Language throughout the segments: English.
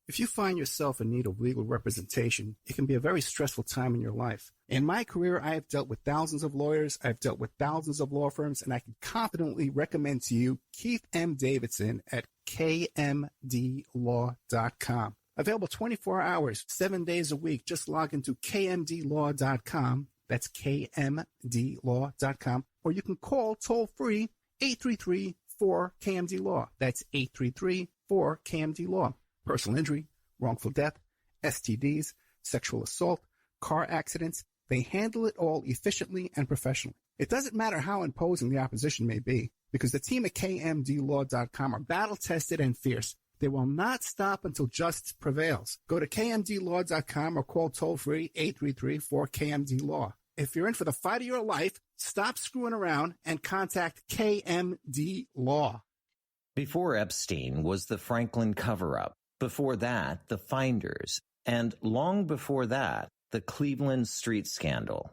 If you find yourself in need of legal representation, it can be a very stressful time in your life. In my career, I have dealt with thousands of lawyers, I've dealt with thousands of law firms, and I can confidently recommend to you Keith M. Davidson at kmdlaw.com. Available 24 hours, 7 days a week. Just log into kmdlaw.com. That's kmdlaw.com. Or you can call toll-free 833-4KMD-LAW. That's 833-4KMD-LAW. Personal injury, wrongful death, STDs, sexual assault, car accidents. They handle it all efficiently and professionally. It doesn't matter how imposing the opposition may be, because the team at kmdlaw.com are battle-tested and fierce. They will not stop until justice prevails. Go to kmdlaw.com or call toll-free 833-4KMD-LAW. If you're in for the fight of your life, stop screwing around and contact KMD Law. Before Epstein was the Franklin cover-up. Before that, the Finders. And long before that, the Cleveland Street Scandal.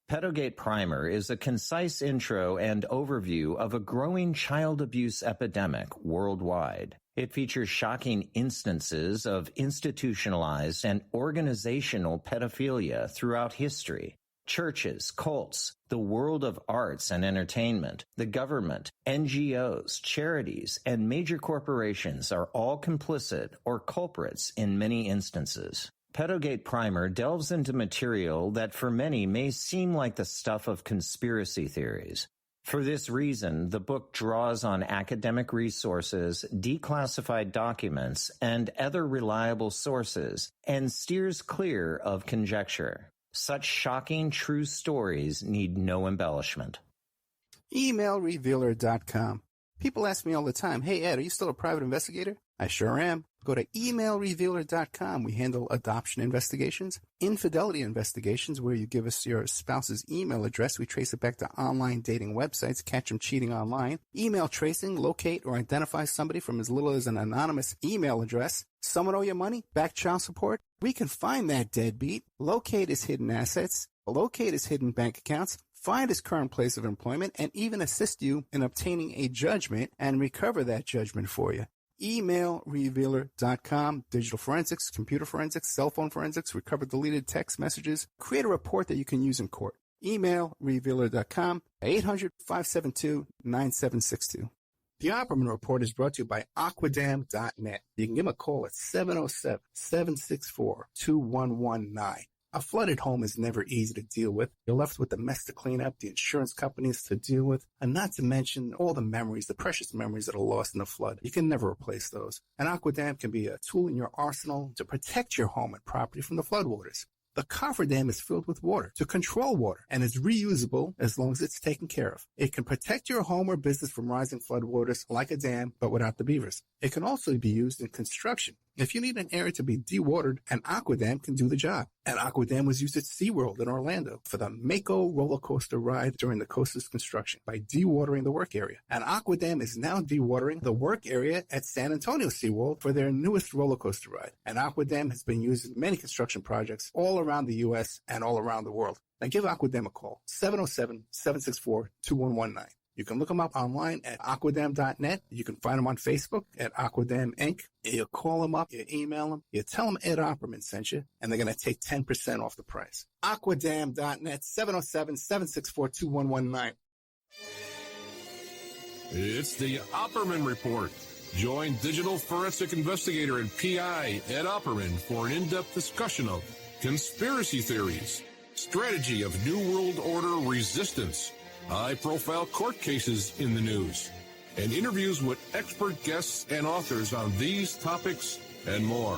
Pedogate Primer is a concise intro and overview of a growing child abuse epidemic worldwide. It features shocking instances of institutionalized and organizational pedophilia throughout history. Churches, cults, the world of arts and entertainment, the government, NGOs, charities, and major corporations are all complicit or culprits in many instances. Pedogate Primer delves into material that for many may seem like the stuff of conspiracy theories. For this reason, the book draws on academic resources, declassified documents, and other reliable sources, and steers clear of conjecture. Such shocking true stories need no embellishment. Emailrevealer.com. People ask me all the time, hey Ed, are you still a private investigator? I sure am. Go to emailrevealer.com. We handle adoption investigations, infidelity investigations, where you give us your spouse's email address. We trace it back to online dating websites, catch them cheating online. Email tracing, locate or identify somebody from as little as an anonymous email address. Someone owe you money? Back child support? We can find that deadbeat, locate his hidden assets, locate his hidden bank accounts, find his current place of employment, and even assist you in obtaining a judgment and recover that judgment for you. Emailrevealer.com. Digital forensics, computer forensics, cell phone forensics, recover deleted text messages, create a report that you can use in court. Emailrevealer.com, 800-572-9762. The Opperman Report is brought to you by Aquadam.net. You can give them a call at 707-764-2119. A flooded home is never easy to deal with. You're left with the mess to clean up, the insurance companies to deal with, and not to mention all the memories, the precious memories that are lost in the flood. You can never replace those. And Aquadam can be a tool in your arsenal to protect your home and property from the floodwaters. The cofferdam is filled with water to control water and is reusable as long as it's taken care of. It can protect your home or business from rising floodwaters like a dam, but without the beavers. It can also be used in construction. If you need an area to be dewatered, an Aquadam can do the job. An Aquadam was used at SeaWorld in Orlando for the Mako roller coaster ride during the coaster's construction by dewatering the work area. An Aquadam is now dewatering the work area at San Antonio SeaWorld for their newest roller coaster ride. An Aquadam has been used in many construction projects all around the U.S. and all around the world. Now give Aquadam a call, 707-764-2119. You can look them up online at aquadam.net. You can find them on Facebook at Aquadam Inc. You call them up, you email them, you tell them Ed Opperman sent you, and they're going to take 10% off the price. Aquadam.net, 707-764-2119. It's the Opperman Report. Join digital forensic investigator and PI Ed Opperman for an in-depth discussion of conspiracy theories, strategy of New World Order resistance, high-profile court cases in the news, and interviews with expert guests and authors on these topics and more.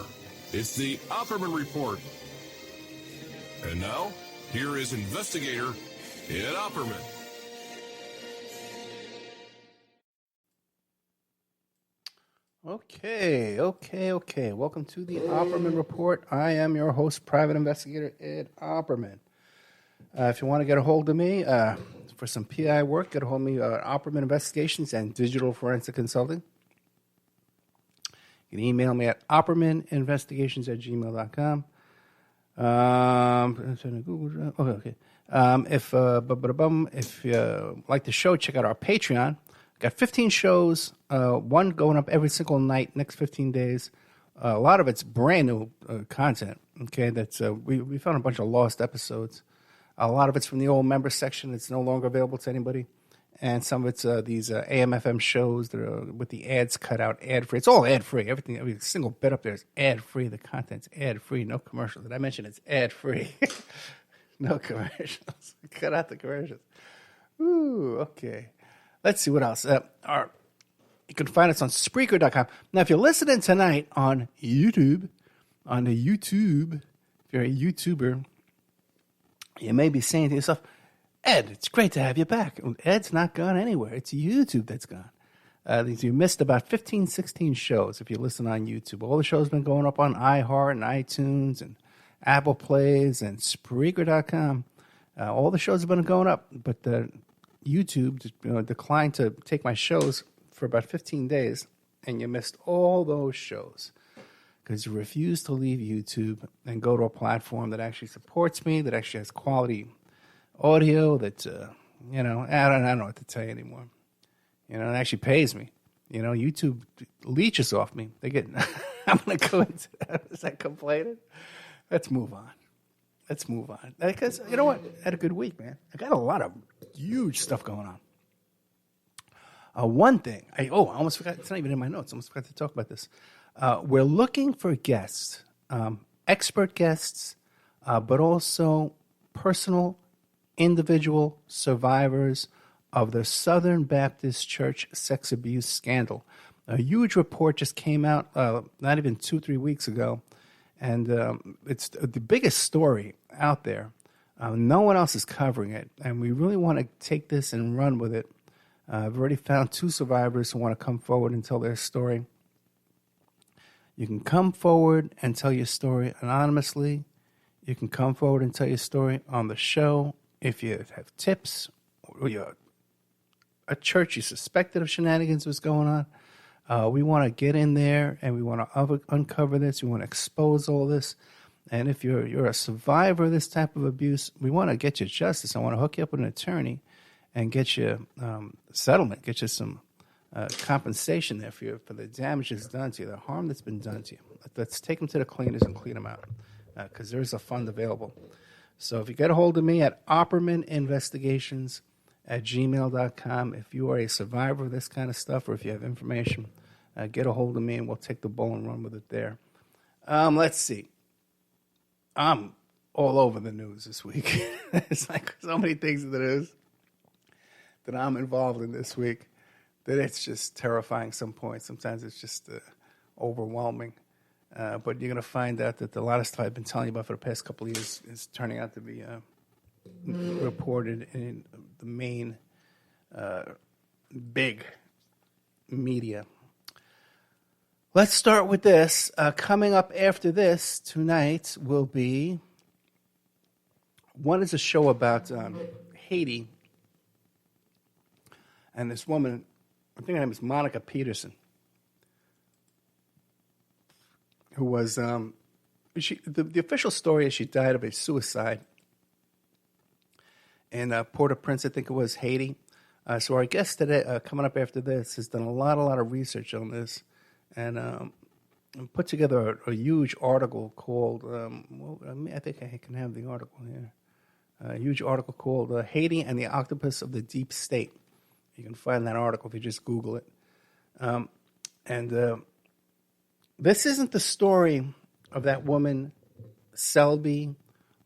It's the Opperman Report. And now, here is investigator Ed Opperman. Okay. Welcome to the Opperman Report. I am your host, private investigator Ed Opperman. If you want to get a hold of me for some PI work, get a hold of me at Opperman Investigations and Digital Forensic Consulting. You can email me at oppermaninvestigations@gmail.com. If you like the show, check out our Patreon. Got 15 shows, one going up every single night next 15 days. A lot of it's brand new content. Okay, that's we found a bunch of lost episodes. A lot of it's from the old member section. It's no longer available to anybody. And some of it's these AM/FM shows that are with the ads cut out, ad free. It's all ad free. Everything, every single bit up there is ad free. The content's ad free. No commercials. Did I mention it's ad free? No commercials. Cut out the commercials. Ooh, okay. Let's see what else. You can find us on Spreaker.com. Now, if you're listening tonight on YouTube, if you're a YouTuber, you may be saying to yourself, Ed, it's great to have you back. Ed's not gone anywhere. It's YouTube that's gone. You missed about 15, 16 shows if you listen on YouTube. All the shows have been going up on iHeart and iTunes and Apple Plays and Spreaker.com. All the shows have been going up, but YouTube declined to take my shows for about 15 days, and you missed all those shows because you refused to leave YouTube and go to a platform that actually supports me, that actually has quality audio, that, I don't know what to tell you anymore. It actually pays me. YouTube leeches off me. They get, I'm going to go into that. Is that complaining? Let's move on. Because, you know what? I had a good week, man. I got a lot of huge stuff going on. One thing, I almost forgot, it's not even in my notes. I almost forgot to talk about this. We're looking for guests, expert guests, but also personal, individual survivors of the Southern Baptist Church sex abuse scandal. A huge report just came out not even 2-3 weeks ago, and it's the biggest story out there. No one else is covering it, and we really want to take this and run with it. I've already found 2 survivors who want to come forward and tell their story. You can come forward and tell your story anonymously. You can come forward and tell your story on the show. If you have tips or you're a church you suspected of shenanigans was going on, we want to get in there and we want to uncover this. We want to expose all this. And if you're a survivor of this type of abuse, we want to get you justice. I want to hook you up with an attorney and get you settlement, get you some compensation there for the damage that's done to you, the harm that's been done to you. Let's take them to the cleaners and clean them out because there's a fund available. So if you get a hold of me at oppermaninvestigations@gmail.com, if you are a survivor of this kind of stuff or if you have information, get a hold of me and we'll take the ball and run with it there. Let's see. I'm all over the news this week. It's like so many things in the news that I'm involved in this week that it's just terrifying some points. Sometimes it's just overwhelming. But you're going to find out that a lot of stuff I've been telling you about for the past couple of years is turning out to be reported in the main big media. Let's start with this. Coming up after this tonight will be, one is a show about Haiti. And this woman, I think her name is Monica Peterson, who was, the official story is she died of a suicide in Port-au-Prince, I think it was, Haiti. So our guest today, coming up after this, has done a lot of research on this and put together a huge article called, I think I can have the article here, a huge article called Haiti and the Octopus of the Deep State. You can find that article if you just Google it. This isn't the story of that woman, Selby,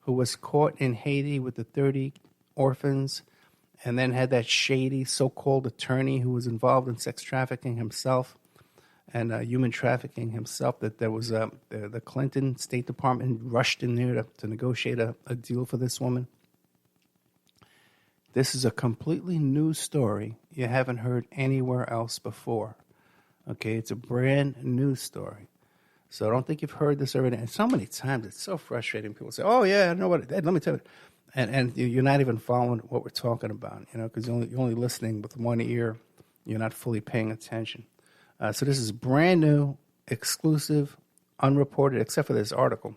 who was caught in Haiti with the 30 orphans and then had that shady so-called attorney who was involved in sex trafficking himself and human trafficking himself, that there was the Clinton State Department rushed in there to negotiate a deal for this woman. This is a completely new story you haven't heard anywhere else before. Okay, it's a brand new story. So I don't think you've heard this already. And so many times it's so frustrating. People say, oh, yeah, I know what it is. Let me tell you. And you're not even following what we're talking about, because you're only listening with one ear. You're not fully paying attention. So this is brand new, exclusive, unreported, except for this article.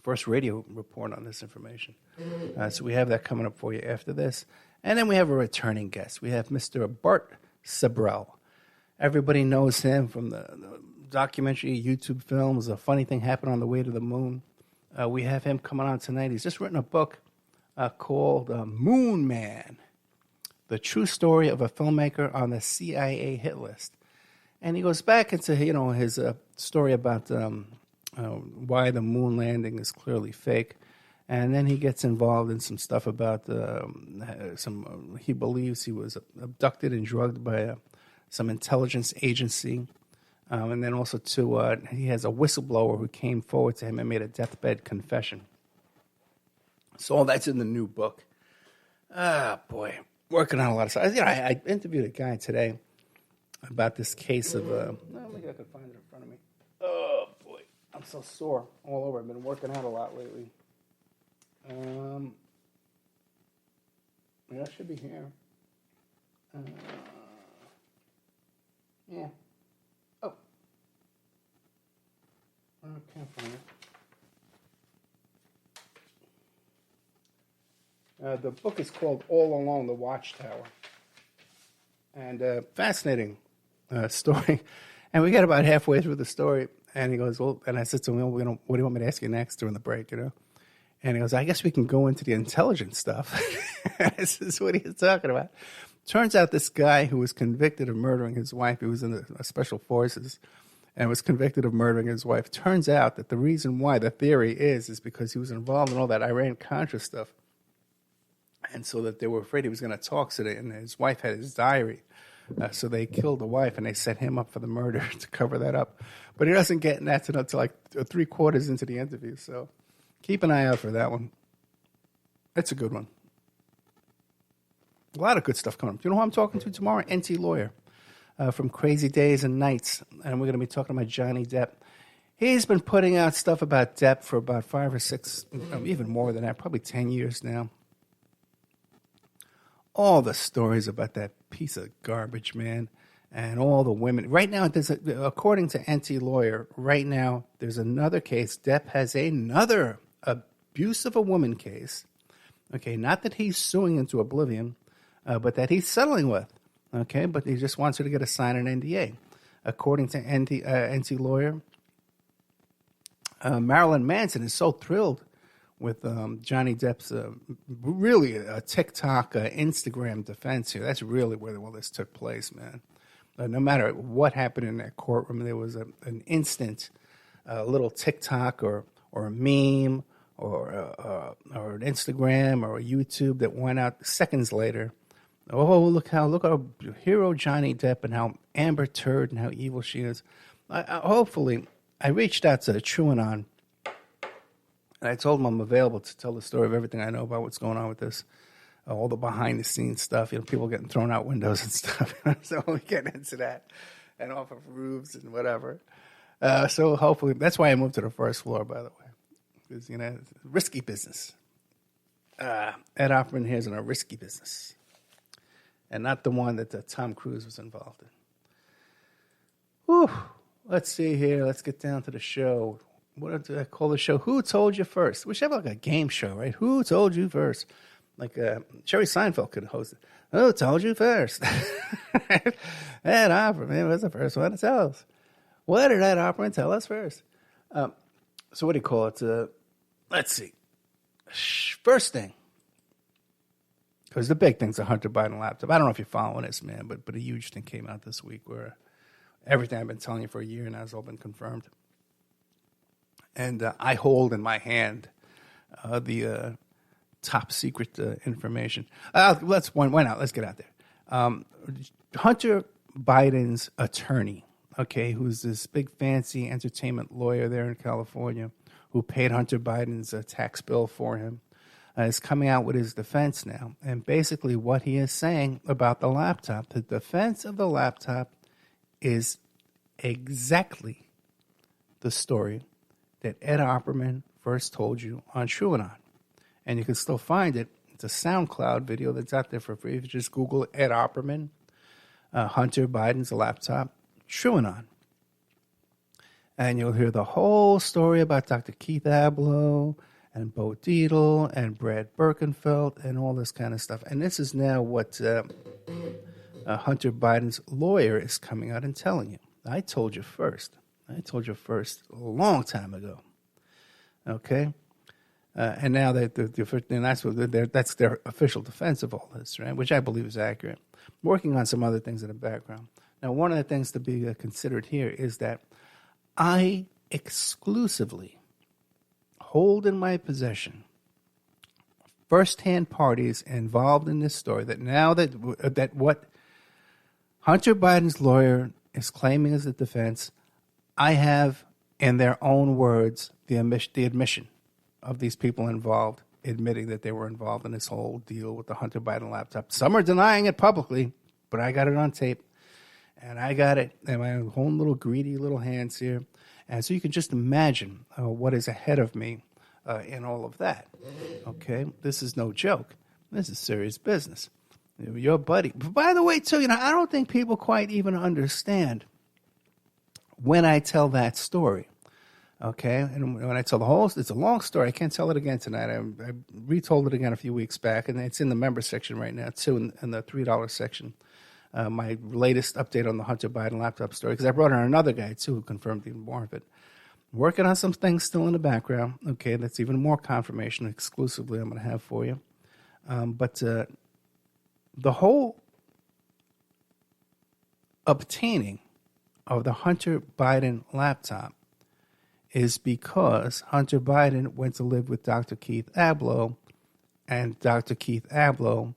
First radio report on this information. So we have that coming up for you after this. And then we have a returning guest. We have Mr. Bart Sibrel. Everybody knows him from the documentary, YouTube films. A funny thing happened on the way to the moon. We have him coming on tonight. He's just written a book called Moon Man, the true story of a filmmaker on the CIA hit list. And he goes back into, his story about why the moon landing is clearly fake. And then he gets involved in some stuff about he believes he was abducted and drugged by some intelligence agency. And then also, he has a whistleblower who came forward to him and made a deathbed confession. So all that's in the new book. Ah, boy. Working on a lot of stuff. I interviewed a guy today about this case of... maybe I could find it in front of me. Oh, boy. I'm so sore all over. I've been working out a lot lately. It should be here. Yeah. Oh. I can't find it. The book is called All Along the Watchtower. And fascinating story. And we got about halfway through the story, and he goes, well, and I said to him, what do you want me to ask you next during the break, And he goes, I guess we can go into the intelligence stuff. This is what he's talking about. Turns out this guy who was convicted of murdering his wife, he was in the special forces, and was convicted of murdering his wife. Turns out that the reason why, the theory is because he was involved in all that Iran-Contra stuff. And so that they were afraid he was going to talk to them, and his wife had his diary. So they killed the wife, and they set him up for the murder to cover that up. But he doesn't get that until like 3/4 into the interview. So keep an eye out for that one. That's a good one. A lot of good stuff coming up. Do you know who I'm talking to tomorrow? NT Lawyer from Crazy Days and Nights. And we're going to be talking about Johnny Depp. He's been putting out stuff about Depp for about 5 or 6, even more than that, probably 10 years now. All the stories about that piece of garbage, man, and all the women. Right now, according to NT Lawyer, right now, there's another case. Depp has another abuse of a woman case. Okay, not that he's suing into oblivion, but that he's settling with. Okay, but he just wants her to get a sign an NDA. According to NT Lawyer, Marilyn Manson is so thrilled with Johnny Depp's really a TikTok, Instagram defense here. That's really where all this took place, man. No matter what happened in that courtroom, there was an instant little TikTok or a meme or an Instagram or a YouTube that went out seconds later. Oh, look how hero Johnny Depp and how Amber Turd and how evil she is. Hopefully, I reached out to TrueAnon. And I told him I'm available to tell the story of everything I know about what's going on with this, all the behind-the-scenes stuff, people getting thrown out windows and stuff. So we get into that, and off of roofs and whatever. So hopefully, that's why I moved to the first floor, by the way, because it's risky business. Ed Opperman here is in a risky business, and not the one that Tom Cruise was involved in. Whew. Let's see here. Let's get down to the show. What did I call the show? Who Told You First? We should have like a game show, right? Who Told You First? Like Jerry Seinfeld could host it. Who told you first? Ed Opperman was the first one to tell us. What did Ed Opperman tell us first? So what do you call it? Let's see. First thing. Because the big thing's a Hunter Biden laptop. I don't know if you're following this, man, but a huge thing came out this week where everything I've been telling you for a year now has all been confirmed. And I hold in my hand the top secret information. Why not? Let's get out there. Hunter Biden's attorney, okay, who's this big fancy entertainment lawyer there in California who paid Hunter Biden's tax bill for him, is coming out with his defense now. And basically what he is saying about the laptop, the defense of the laptop is exactly the story that Ed Opperman first told you on TrueAnon. And you can still find it. It's a SoundCloud video that's out there for free. If you just Google Ed Opperman, Hunter Biden's laptop, TrueAnon. And you'll hear the whole story about Dr. Keith Abloh and Bo Dietl and Brad Birkenfeld and all this kind of stuff. And this is now what Hunter Biden's lawyer is coming out and telling you. I told you first. I told you first a long time ago. Okay? And now that's their official defense of all this, right? Which I believe is accurate. Working on some other things in the background. Now, one of the things to be considered here is that I exclusively hold in my possession first-hand parties involved in this story. That now that what Hunter Biden's lawyer is claiming as a defense, I have, in their own words, the admission of these people involved, admitting that they were involved in this whole deal with the Hunter Biden laptop. Some are denying it publicly, but I got it on tape. And I got it in my own little greedy little hands here. And so you can just imagine what is ahead of me in all of that. Okay? This is no joke. This is serious business. Your buddy. By the way, too, I don't think people quite even understand when I tell that story. Okay? And when I tell the whole, it's a long story. I can't tell it again tonight. I retold it again a few weeks back, and it's in the member section right now, too, in the $3 section. My latest update on the Hunter Biden laptop story, because I brought on another guy, too, who confirmed even more of it. Working on some things still in the background, okay, that's even more confirmation exclusively I'm going to have for you. But the whole obtaining of the Hunter Biden laptop is because Hunter Biden went to live with Dr. Keith Abloh, and Dr. Keith Abloh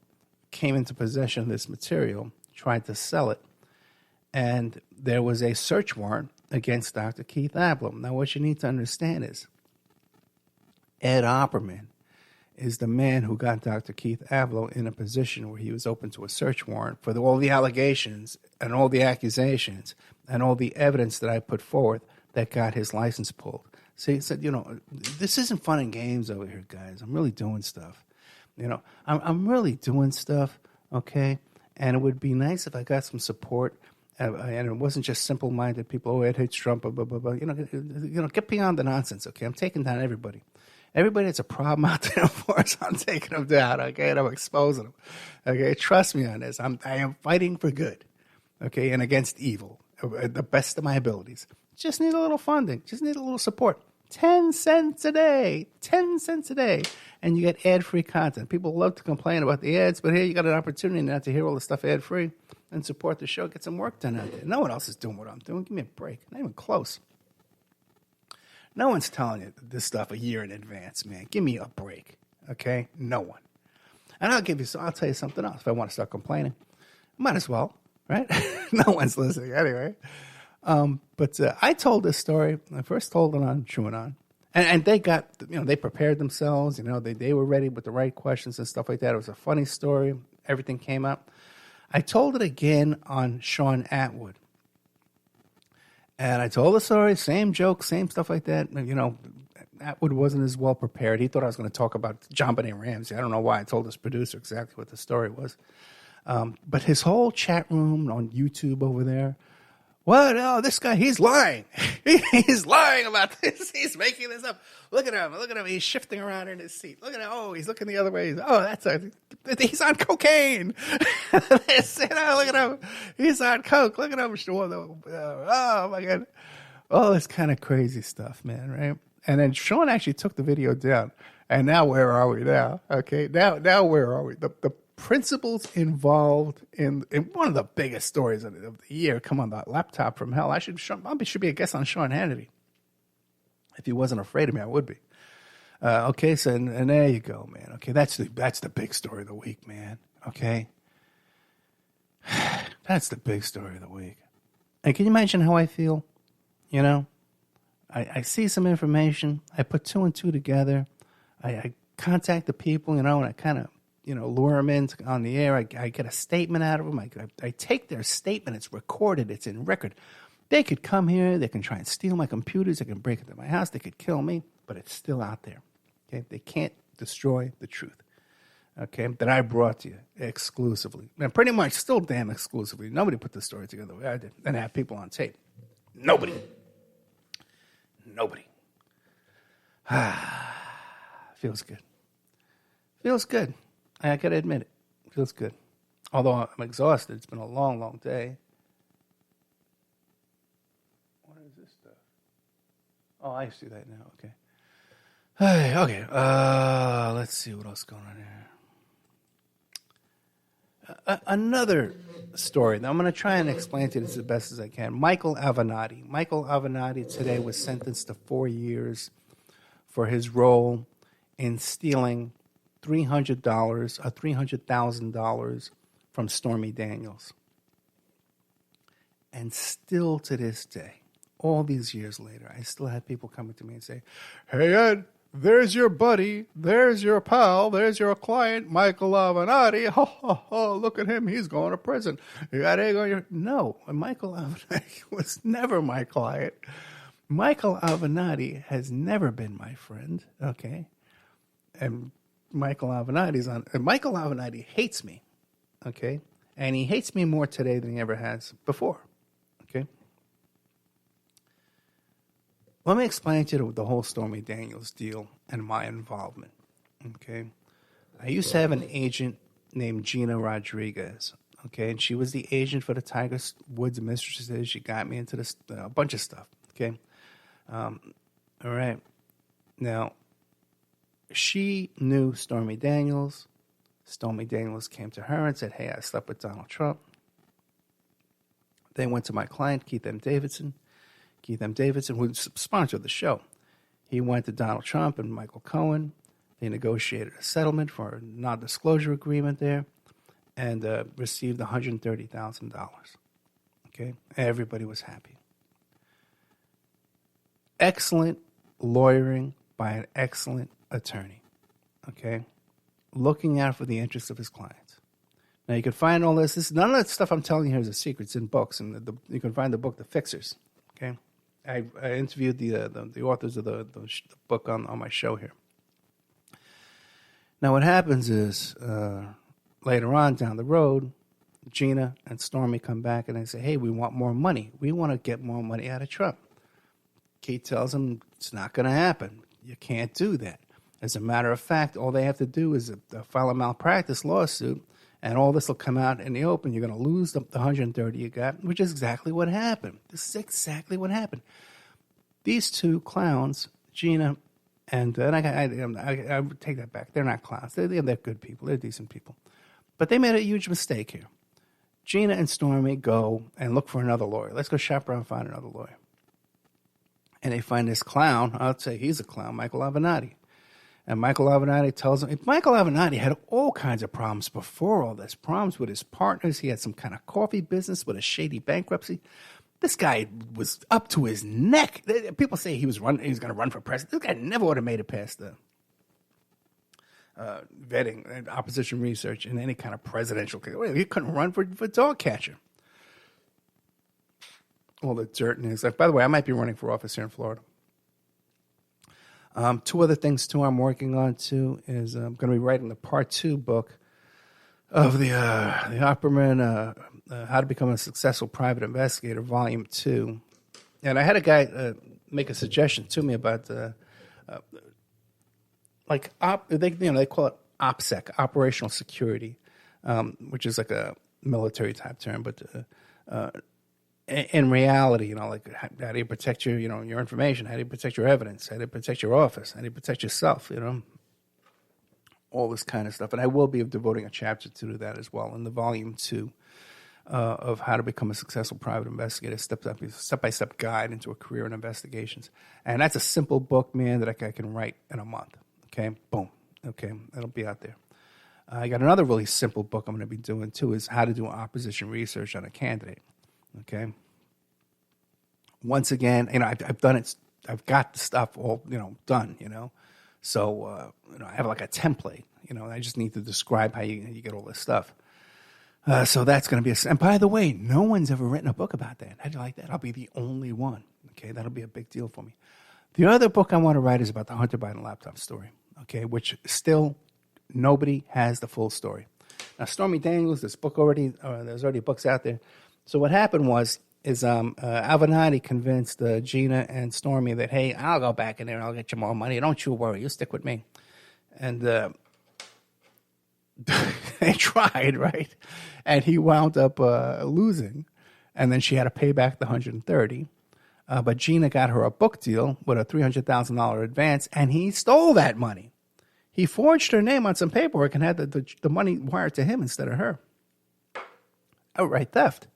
came into possession of this material, tried to sell it, and there was a search warrant against Dr. Keith Abloh. Now, what you need to understand is Ed Opperman is the man who got Dr. Keith Abloh in a position where he was open to a search warrant for all the allegations and all the accusations and all the evidence that I put forth that got his license pulled. So he said, this isn't fun and games over here, guys. I'm really doing stuff. I'm really doing stuff, okay? And it would be nice if I got some support, and it wasn't just simple-minded people. Ed hates Trump, blah, blah, blah, blah. Get beyond the nonsense, okay? I'm taking down everybody. Everybody that's a problem out there for us, I'm taking them down, okay? And I'm exposing them, okay? Trust me on this. I am fighting for good, okay, and against evil, the best of my abilities. Just need a little funding. Just need a little support. 10 cents a day. 10 cents a day. And you get ad-free content. People love to complain about the ads, but here you got an opportunity now to hear all the stuff ad-free and support the show. Get some work done out there. No one else is doing what I'm doing. Give me a break. Not even close. No one's telling you this stuff a year in advance, man. Give me a break. Okay? No one. And I'll tell you something else. If I want to start complaining, might as well, right? No one's listening anyway. But I told this story. I first told it on TrueAnon. And they got, they prepared themselves. They were ready with the right questions and stuff like that. It was a funny story. Everything came up. I told it again on Sean Atwood. And I told the story, same joke, same stuff like that. Atwood wasn't as well prepared. He thought I was going to talk about JonBenet Ramsey. I don't know why. I told his producer exactly what the story was. But his whole chat room on YouTube over there, what? Oh, this guy, he's lying. He's lying about this. He's making this up. Look at him. Look at him. He's shifting around in his seat. Look at him. Oh, he's looking the other way. He's on cocaine. They said, oh, look at him. He's on coke. Look at him. Oh, my God. All this kind of crazy stuff, man, right? And then Sean actually took the video down. And now where are we now? Okay, now where are we? The principals involved in one of the biggest stories of the year. Come on, that laptop from hell. I should be a guest on Sean Hannity. If he wasn't afraid of me, I would be. Okay, so and there you go, man. Okay, that's the big story of the week, man. Okay, that's the big story of the week. And can you imagine how I feel? I see some information. I put two and two together. I contact the people, and I kind of lure them in on the air. I get a statement out of them. I take their statement. It's recorded. It's in record. They could come here. They can try and steal my computers. They can break into my house. They could kill me, but it's still out there. Okay, they can't destroy the truth. Okay, that I brought to you exclusively, and pretty much still damn exclusively. Nobody put the story together the way I did, and have people on tape. Nobody. Feels good. Feels good. I got to admit it. Feels good. Although I'm exhausted. It's been a long, long day. What is this stuff? Oh, I see that now. Okay. Hey, okay. Let's see what else going on here. Another story. Now, I'm going to try and explain to you this as best as I can. Michael Avenatti. Michael Avenatti today was sentenced to 4 years for his role in stealing $300,000 from Stormy Daniels. And still to this day, all these years later, I still have people coming to me and say, "Hey, Ed, there's your buddy, there's your pal, there's your client, Michael Avenatti. Ho, ho, ho, look at him, he's going to prison. You got egg on your..." No, Michael Avenatti was never my client. Michael Avenatti has never been my friend, okay? And Michael Avenatti hates me, okay? And he hates me more today than he ever has before, okay? Let me explain to you the whole Stormy Daniels deal and my involvement, okay? I used to have an agent named Gina Rodriguez, okay? And she was the agent for the Tiger Woods Mistresses. She got me into this, a bunch of stuff, okay? All right. Now, she knew Stormy Daniels. Stormy Daniels came to her and said, "Hey, I slept with Donald Trump." They went to my client, Keith M. Davidson. Keith M. Davidson, who sponsored the show. He went to Donald Trump and Michael Cohen. They negotiated a settlement for a non-disclosure agreement there and received $130,000. Okay? Everybody was happy. Excellent lawyering by an excellent attorney. Okay? Looking out for the interests of his clients. Now, you can find all this. None of that stuff I'm telling you here is a secret. It's in books. And you can find the book, The Fixers. Okay? I interviewed the authors of the book on my show here. Now, what happens is later on down the road, Gina and Stormy come back and they say, "Hey, we want more money. We want to get more money out of Trump." Keith tells them it's not going to happen. You can't do that. As a matter of fact, all they have to do is file a malpractice lawsuit, and all this will come out in the open. You're going to lose the 130 you got, which is exactly what happened. This is exactly what happened. These two clowns, Gina and I would take that back. They're not clowns. They're good people. They're decent people. But they made a huge mistake here. Gina and Stormy go and look for another lawyer. Let's go shop around and find another lawyer. And they find this clown. I'd say he's a clown, Michael Avenatti. And Michael Avenatti tells them, Michael Avenatti had all kinds of problems before all this. Problems with his partners. He had some kind of coffee business with a shady bankruptcy. This guy was up to his neck. People say he was going to run for president. This guy never would have made it past the vetting and opposition research in any kind of presidential case. He couldn't run for dog catcher. All the dirt in his life. By the way, I might be running for office here in Florida. Two other things, too, I'm working on, too, is I'm going to be writing the part 2 book of the Opperman, How to Become a Successful Private Investigator, Volume 2. And I had a guy make a suggestion to me about, they call it OPSEC, Operational Security, which is like a military-type term, but in reality, how do you protect your information? How do you protect your evidence? How do you protect your office? How do you protect yourself? All this kind of stuff. And I will be devoting a chapter to that as well in the volume 2 of How to Become a Successful Private Investigator, step-by-step guide into a career in investigations. And that's a simple book, man, that I can write in a month. Okay, boom. Okay, it'll be out there. I got another really simple book I'm going to be doing too, is how to do opposition research on a candidate. Okay. Once again, I've done it. I've got the stuff all, done, So, I have like a template, I just need to describe how you get all this stuff. So that's going to be and by the way, no one's ever written a book about that. How do you like that? I'll be the only one. Okay. That'll be a big deal for me. The other book I want to write is about the Hunter Biden laptop story. Okay. Which still nobody has the full story. Now, Stormy Daniels, there's already books out there. So what happened is Avenatti convinced Gina and Stormy that, hey, I'll go back in there and I'll get you more money. Don't you worry. You stick with me. And they tried, right? And he wound up losing. And then she had to pay back the 130. But Gina got her a book deal with a $300,000 advance, and he stole that money. He forged her name on some paperwork and had the money wired to him instead of her. Outright theft.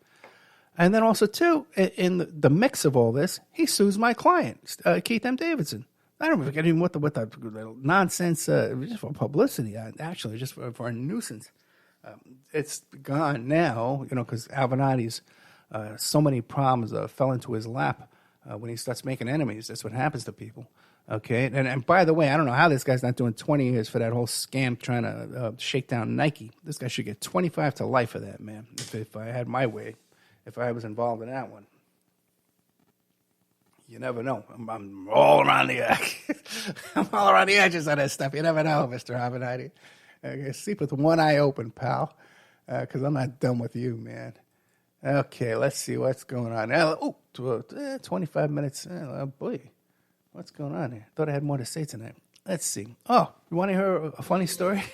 And then also, too, in the mix of all this, he sues my client, Keith M. Davidson. I don't forget even what the nonsense, just for publicity, actually, just for a nuisance. It's gone now, because Avenatti's so many problems fell into his lap when he starts making enemies. That's what happens to people. Okay, and by the way, I don't know how this guy's not doing 20 years for that whole scam trying to shake down Nike. This guy should get 25 to life for that, man, if I had my way, if I was involved in that one. You never know. I'm all around the I'm all around the edges on that stuff. You never know, Mr. Avenatti. Sleep with one eye open, pal, because I'm not done with you, man. Okay, let's see what's going on. 25 minutes. Oh, boy. What's going on here? Thought I had more to say tonight. Let's see. Oh, you want to hear a funny story?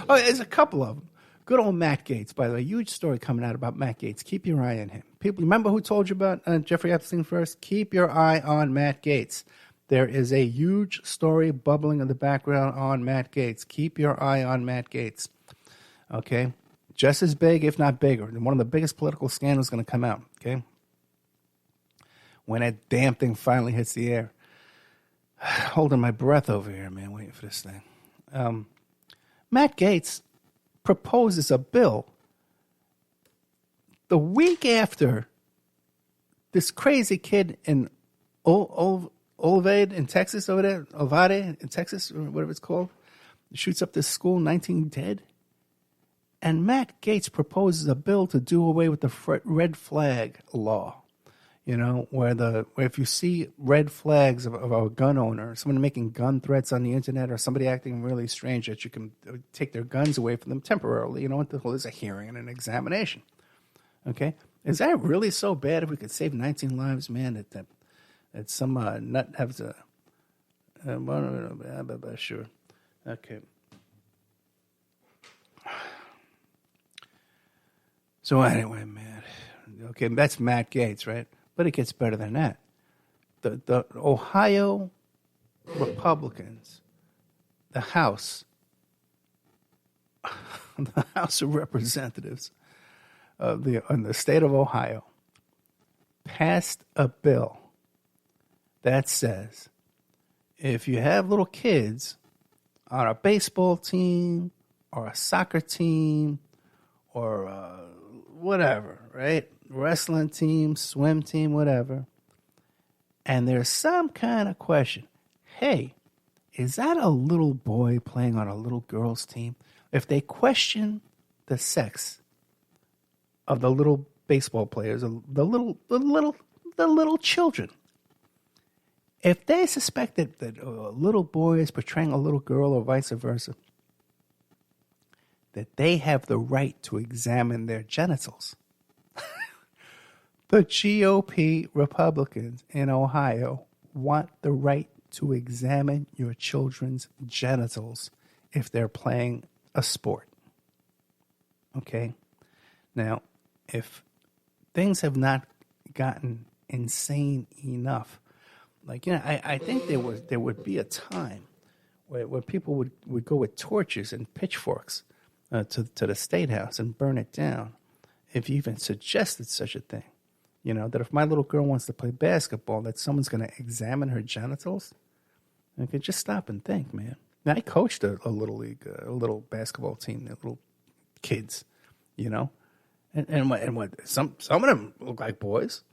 There's a couple of them. Good old Matt Gaetz, by the way. Huge story coming out about Matt Gaetz. Keep your eye on him. People, remember who told you about Jeffrey Epstein first? Keep your eye on Matt Gaetz. There is a huge story bubbling in the background on Matt Gaetz. Keep your eye on Matt Gaetz. Okay? Just as big, if not bigger. One of the biggest political scandals is going to come out. Okay? When that damn thing finally hits the air. Holding my breath over here, man, waiting for this thing. Matt Gaetz proposes a bill the week after this crazy kid in Olvade in Texas over there, Olvade in Texas, or whatever it's called, shoots up this school, 19 dead. And Matt Gaetz proposes a bill to do away with the red flag law. Where if you see red flags of a gun owner, someone making gun threats on the internet, or somebody acting really strange, that you can take their guns away from them temporarily, until there's a hearing and an examination. Okay? Is that really so bad if we could save 19 lives, man, that some nut has a... sure. Okay. So anyway, man. Okay, that's Matt Gaetz, right? But it gets better than that. The Ohio Republicans, the House of Representatives in the state of Ohio, passed a bill that says if you have little kids on a baseball team or a soccer team or whatever, right? Wrestling team, swim team, whatever, and there's some kind of question, hey, is that a little boy playing on a little girl's team? If they question the sex of the little baseball players, the little children, if they suspect that a little boy is portraying a little girl or vice versa, that they have the right to examine their genitals. The GOP Republicans in Ohio want the right to examine your children's genitals if they're playing a sport. Okay? Now, if things have not gotten insane enough, I think there would be a time where people would go with torches and pitchforks to the State House and burn it down if you even suggested such a thing. That if my little girl wants to play basketball, that someone's going to examine her genitals. Okay, just stop and think, man. Now, I coached a little league, a little basketball team, little kids, and what some of them look like boys.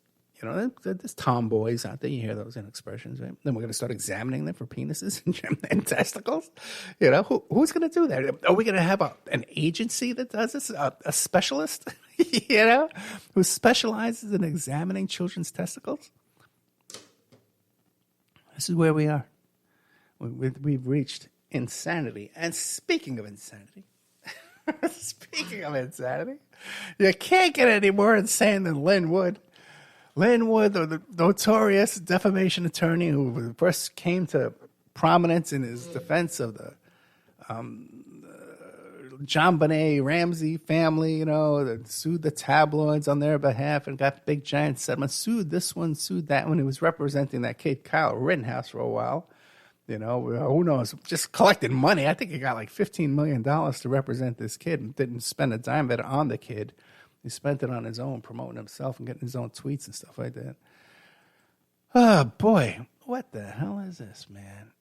There's tomboys out there. You hear those expressions, right? Then we're going to start examining them for penises and testicles. Who's going to do that? Are we going to have an agency that does this? A specialist, who specializes in examining children's testicles? This is where we are. We've reached insanity. And speaking of insanity, you can't get any more insane than Lin Wood. Lin Wood, the notorious defamation attorney who first came to prominence in his defense of the John Benet Ramsey family, that sued the tabloids on their behalf and got big giant settlements. Sued this one, sued that one. He was representing that kid Kyle Rittenhouse for a while. Who knows? Just collected money. I think he got like $15 million to represent this kid and didn't spend a dime of it on the kid. He spent it on his own, promoting himself and getting his own tweets and stuff like that. Oh, boy. What the hell is this, man?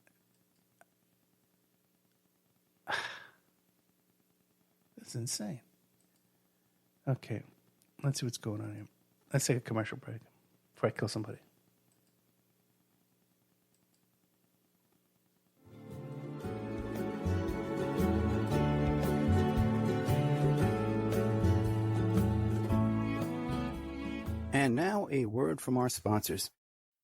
That's insane. Okay. Let's see what's going on here. Let's take a commercial break before I kill somebody. And now a word from our sponsors.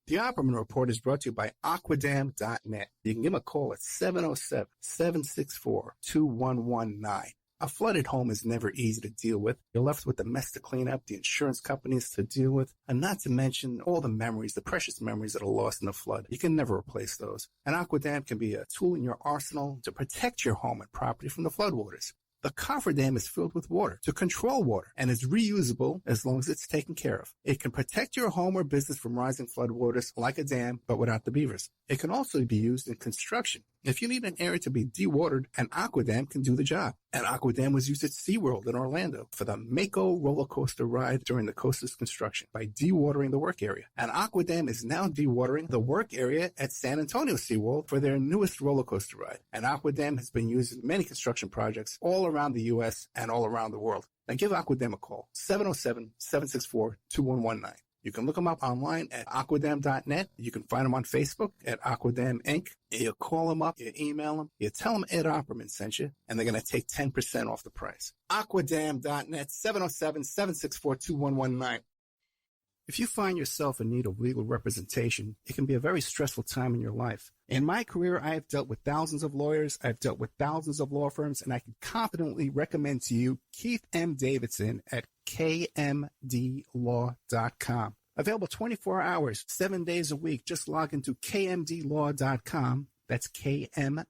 The Opperman Report is brought to you by Aquadam.net. You can give them a call at 707-764-2119. A flooded home is never easy to deal with. You're left with the mess to clean up, the insurance companies to deal with, and not to mention all the memories, the precious memories that are lost in the flood. You can never replace those. And Aquadam can be a tool in your arsenal to protect your home and property from the floodwaters. The cofferdam is filled with water to control water and is reusable as long as it's taken care of. It can protect your home or business from rising floodwaters like a dam, but without the beavers. It can also be used in construction. If you need an area to be dewatered, an Aquadam can do the job. An Aquadam was used at SeaWorld in Orlando for the Mako roller coaster ride during the coaster's construction by dewatering the work area. An Aquadam is now dewatering the work area at San Antonio SeaWorld for their newest roller coaster ride. An Aquadam has been used in many construction projects all around the U.S. and all around the world. Now give Aquadam a call, 707-764-2119. You can look them up online at aquadam.net. You can find them on Facebook at Aquadam Inc. You call them up, you email them, you tell them Ed Opperman sent you, and they're going to take 10% off the price. Aquadam.net, 707-764-2119. If you find yourself in need of legal representation, it can be a very stressful time in your life. In my career, I have dealt with thousands of lawyers, I've dealt with thousands of law firms, and I can confidently recommend to you Keith M. Davidson at kmdlaw.com. Available 24 hours, 7 days a week. Just log into kmdlaw.com. That's kmdlaw.com.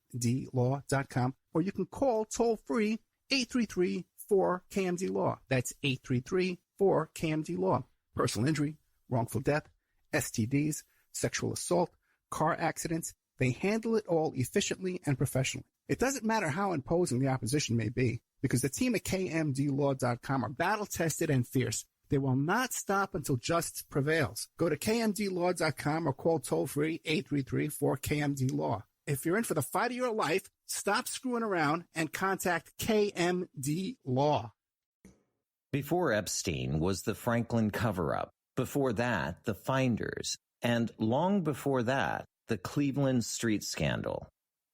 Or you can call toll-free 833-4KMD-LAW. That's 833-4KMD-LAW. Personal injury, wrongful death, STDs, sexual assault, car accidents. They handle it all efficiently and professionally. It doesn't matter how imposing the opposition may be, because the team at kmdlaw.com are battle-tested and fierce. They will not stop until justice prevails. Go to kmdlaw.com or call toll-free 833-4KMD-LAW. If you're in for the fight of your life, stop screwing around and contact KMD Law. Before Epstein was the Franklin cover-up. Before that, the Finders. And long before that, the Cleveland Street Scandal.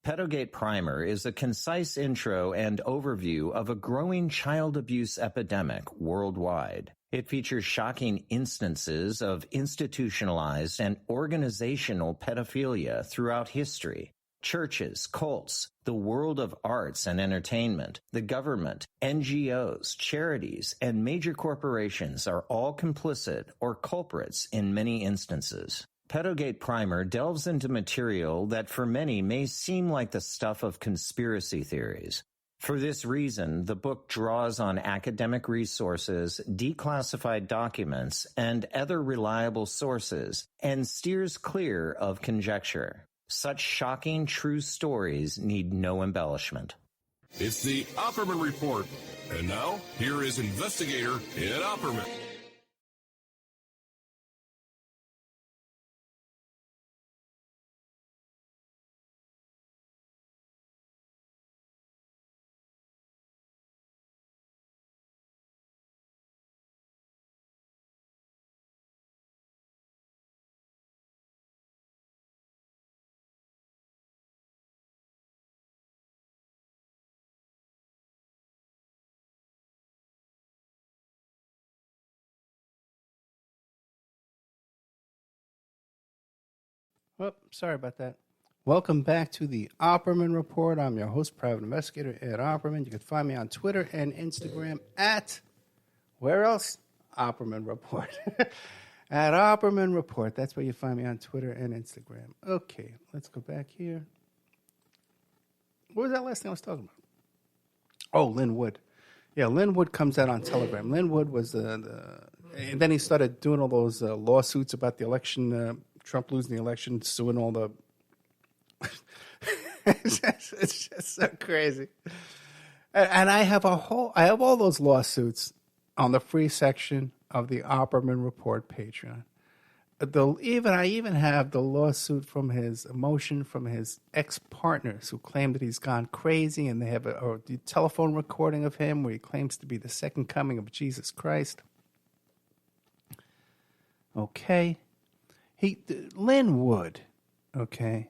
Pedogate Primer is a concise intro and overview of a growing child abuse epidemic worldwide. It features shocking instances of institutionalized and organizational pedophilia throughout history. Churches, cults, the world of arts and entertainment, the government, NGOs, charities, and major corporations are all complicit or culprits in many instances. Pedogate Primer delves into material that for many may seem like the stuff of conspiracy theories. For this reason, the book draws on academic resources, declassified documents, and other reliable sources, and steers clear of conjecture. Such shocking true stories need no embellishment. It's the Opperman Report. And now, here is investigator Ed Opperman. Oh, sorry about that. Welcome back to the Opperman Report. I'm your host, private investigator Ed Opperman. You can find me on Twitter and Instagram at, where else? Opperman Report. At Opperman Report. That's where you find me on Twitter and Instagram. Okay, let's go back here. What was that last thing I was talking about? Oh, Lynn Wood. Yeah, Lynn Wood comes out on Telegram. Lynn Wood was and then he started doing all those lawsuits about the election, Trump losing the election, suing all the. It's just so crazy. And I have all those lawsuits on the free section of the Opperman Report Patreon. I even have the lawsuit from his ex-partners who claim that he's gone crazy, and they have a telephone recording of him where he claims to be the second coming of Jesus Christ. Okay. Lynn Wood, okay,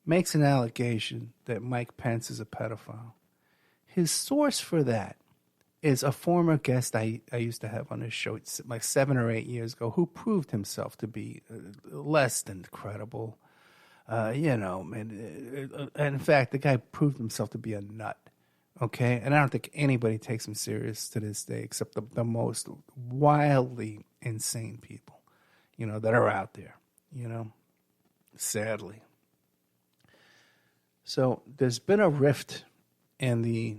makes an allegation that Mike Pence is a pedophile. His source for that is a former guest I used to have on this show like 7 or 8 years ago who proved himself to be less than credible. In fact, the guy proved himself to be a nut. Okay? And I don't think anybody takes him serious to this day except the most wildly insane people, that are out there, sadly. So there's been a rift in the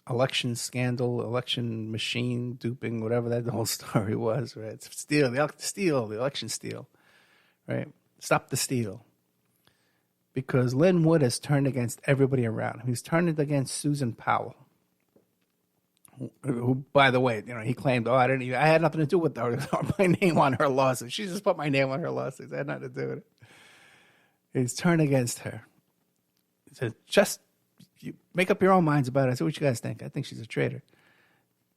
election scandal, election machine duping, whatever that whole story was, right? It's the election steal, right? Stop the steal. Because Lynn Wood has turned against everybody around him. He's turned against Susan Powell, who, by the way, he claimed, I had nothing to do with her, my name on her lawsuit. She just put my name on her lawsuit. I had nothing to do with it. He's turned against her. He said, you make up your own minds about it. I said, what you guys think? I think she's a traitor.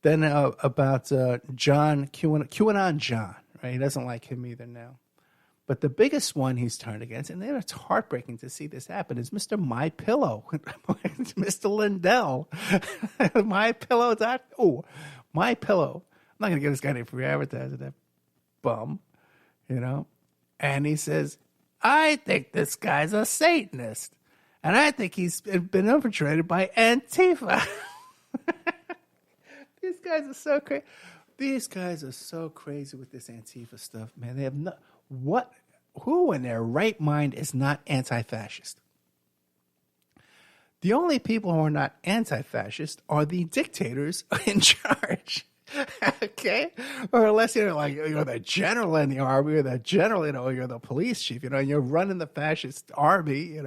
Then about John, QAnon John, right? He doesn't like him either now. But the biggest one he's turned against, and it's heartbreaking to see this happen, is Mr. My Pillow, Mr. Lindell. My Pillow. I'm not going to give this guy any free advertising, that bum, And he says, I think this guy's a Satanist. And I think he's been infiltrated by Antifa. These guys are so crazy. These guys are so crazy with this Antifa stuff, man. They have who in their right mind is not anti-fascist? The only people who are not anti-fascist are the dictators in charge. Okay? Or unless you're the general in the army, or the general, you're the police chief, you're running the fascist army,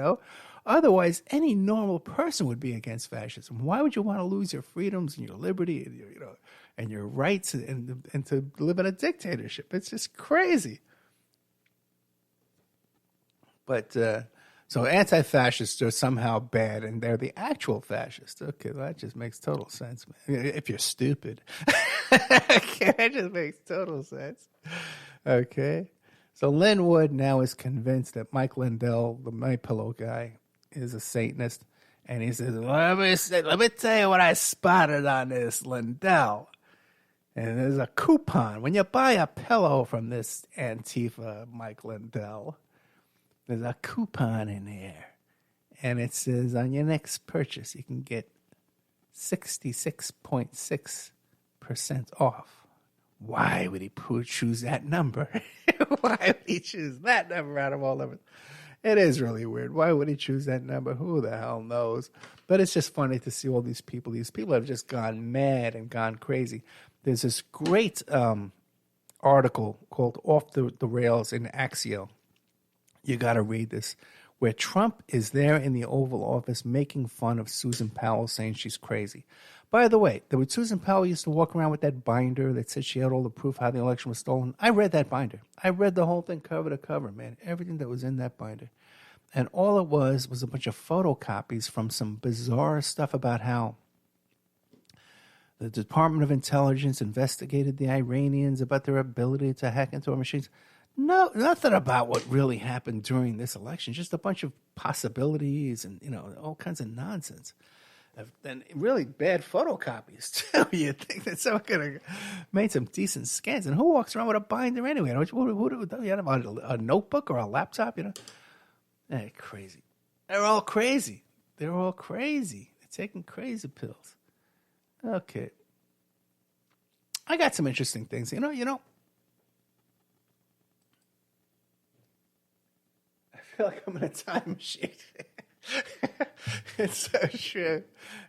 Otherwise, any normal person would be against fascism. Why would you want to lose your freedoms and your liberty and and your rights and to live in a dictatorship? It's just crazy. But so anti-fascists are somehow bad, and they're the actual fascists. Okay, well, that just makes total sense, man. If you're stupid, okay, that just makes total sense. Okay, so Lynn Wood now is convinced that Mike Lindell, the My Pillow guy, is a Satanist, and he says, let me tell you what I spotted on this Lindell. And there's a coupon. When you buy a pillow from this Antifa Mike Lindell, there's a coupon in there. And it says on your next purchase, you can get 66.6% off. Why would he choose that number? Why would he choose that number out of all numbers? It is really weird. Why would he choose that number? Who the hell knows? But it's just funny to see all these people. These people have just gone mad and gone crazy. There's this great article called Off the Rails in Axios. You got to read this, where Trump is there in the Oval Office making fun of Susan Powell, saying she's crazy. By the way, Susan Powell used to walk around with that binder that said she had all the proof how the election was stolen. I read that binder. I read the whole thing cover to cover, man. Everything that was in that binder. And all it was a bunch of photocopies from some bizarre stuff about how the Department of Intelligence investigated the Iranians, about their ability to hack into our machines. No, nothing about what really happened during this election. Just a bunch of possibilities and, all kinds of nonsense. And really bad photocopies, too. You'd think that someone could have made some decent scans. And who walks around with a binder anyway? Who you have a notebook or a laptop, They're crazy. They're all crazy. They're taking crazy pills. Okay. I got some interesting things. I feel like I'm in a time machine. It's so true.